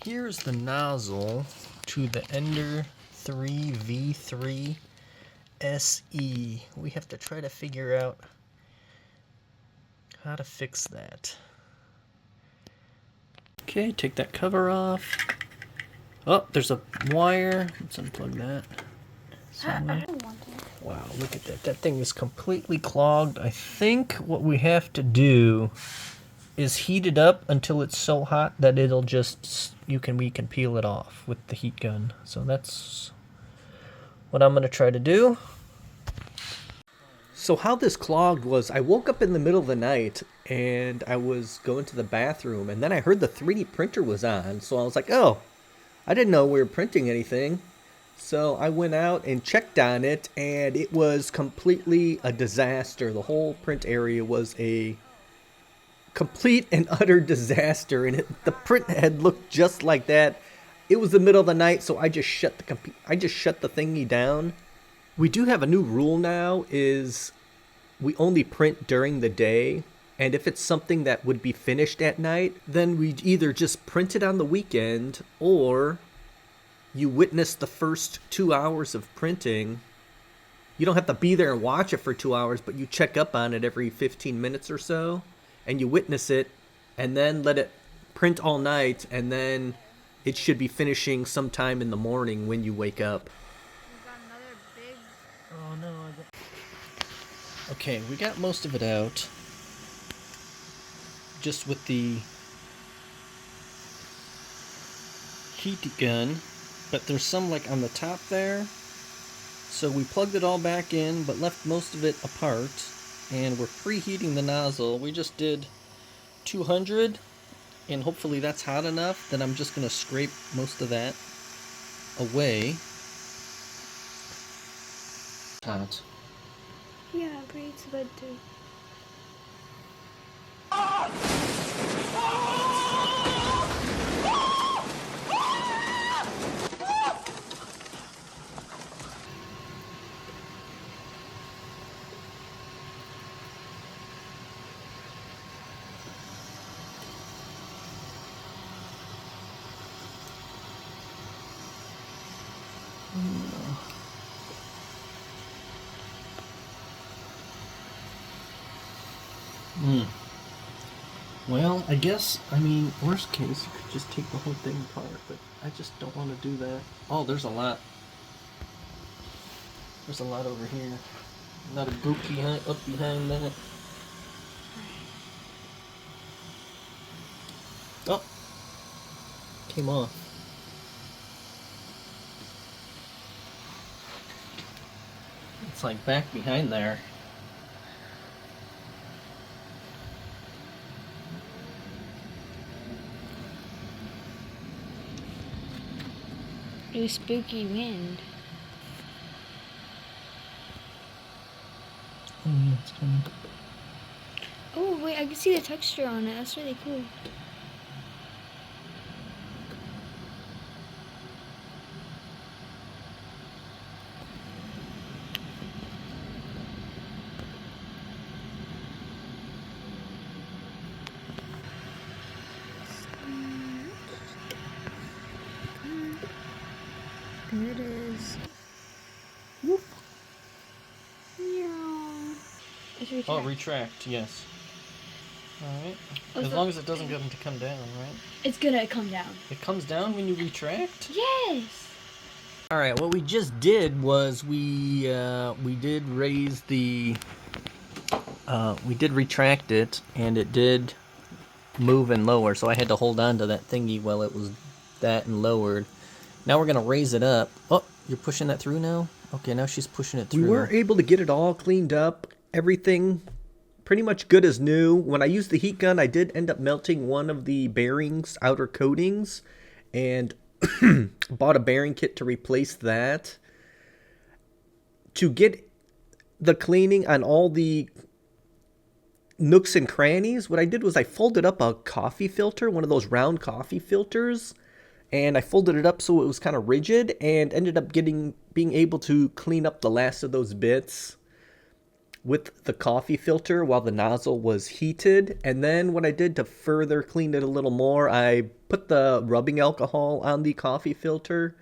Here's the nozzle to the Ender 3 V3 SE. We have to try to figure out how to fix that. Okay, take that cover off. Oh, there's a wire. Let's unplug that. Wow, look at that. That thing is completely clogged. I think what we have to do is heat it up until it's so hot that it'll just, we can peel it off with the heat gun. So that's what I'm gonna try to do. So how this clogged was, I woke up in the middle of the night and I was going to the bathroom and then I heard the 3D printer was on. So I was like, oh, I didn't know we were printing anything. So I went out and checked on it and it was completely a disaster. The whole print area was a complete and utter disaster, and the print head looked just like that. It was the middle of the night, so I just shut the thingy down. We do have a new rule now, is we only print during the day, and if it's something that would be finished at night, then we either just print it on the weekend, or you witness the first 2 hours of printing. You don't have to be there and watch it for 2 hours, but you check up on it every 15 minutes or so. And you witness it, and then let it print all night, and then it should be finishing sometime in the morning when you wake up. We got another big... Oh no, Okay, we got most of it out. Just with the heat gun, but there's some like on the top there. So we plugged it all back in, but left most of it apart. And we're preheating the nozzle. We just did 200, and hopefully that's hot enough. Then I'm just going to scrape most of that away. Hot. Yeah, breathes good too. Well, I guess, I mean, worst case, you could just take the whole thing apart, but I just don't want to do that. Oh, there's a lot. There's a lot over here. Not a goop up behind that. Oh! Came off. It's like back behind there. It was spooky wind. Oh yeah, it's coming. Oh wait, I can see the texture on it. That's really cool. There it is. Whoop. Yeah. Oh, retract, yes. Alright. Oh, As long as it doesn't get them to come down, right? It's gonna come down. It comes down when you retract? Yes! Alright, what we just did was we did raise the... we did retract it, and it did move and lower, so I had to hold on to that thingy while it was that and lowered. Now we're going to raise it up. Oh, you're pushing that through now? Okay, now she's pushing it through. We were able to get it all cleaned up. Everything pretty much good as new. When I used the heat gun, I did end up melting one of the bearings, outer coatings, and bought a bearing kit to replace that. To get the cleaning on all the nooks and crannies, what I did was I folded up a coffee filter, one of those round coffee filters, and I folded it up so it was kind of rigid, and ended up being able to clean up the last of those bits. with the coffee filter while the nozzle was heated. And then what I did to further clean it a little more, I put the rubbing alcohol on the coffee filter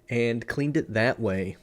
and cleaned it that way.